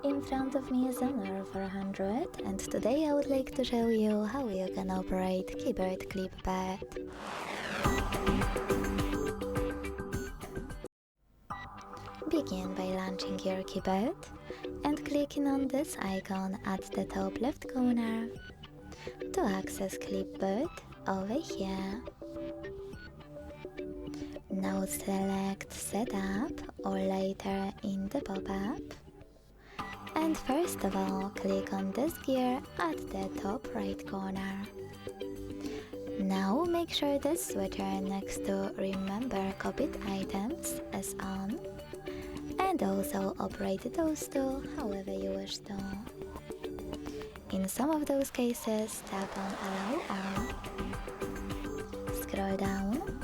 In front of me is Honor 400, and today I would like to show you how you can operate keyboard clipboard. Begin by launching your keyboard and clicking on this icon at the top left corner. To access Clipboard, over here. Now select Setup or Later in the pop-up. And first of all, click on this gear at the top right corner. Now make sure this switcher next to Remember Copied Items is on, and also operate those two however you wish to. In some of those cases, tap on Allow All, scroll down,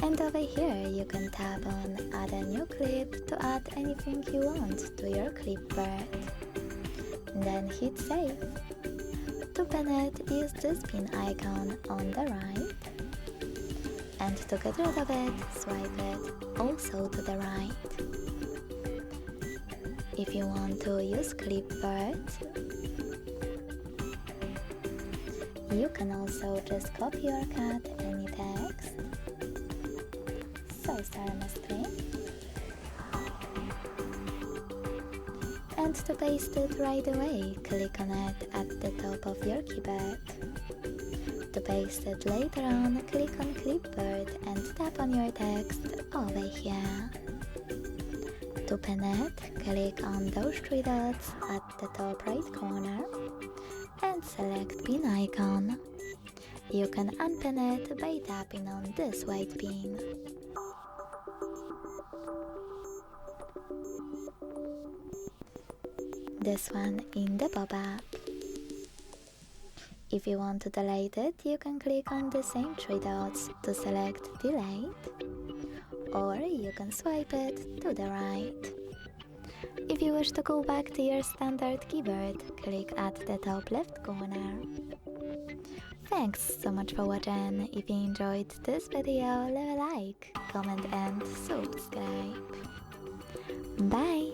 and over here you can tap on Add a new clip to add anything you want to your clipboard. Then hit Save. To pin it, use this pin icon on the right, and to get rid of it, swipe it also to the right. If you want to use Clipboard, you can also just copy or cut any text. So start on the screen. And to paste it right away, click on it at the top of your keyboard. To paste it later on, click on Clipboard and tap on your text over here. To pin it, click on those three dots at the top right corner and select pin icon. You can unpin it by tapping on this white pin. This one in the pop-up. If you want to delete it, you can click on the same three dots to select Delete, or you can swipe it to the right. If you wish to go back to your standard keyboard, click at the top left corner. Thanks so much for watching. If you enjoyed this video, leave a like, comment and subscribe. Bye!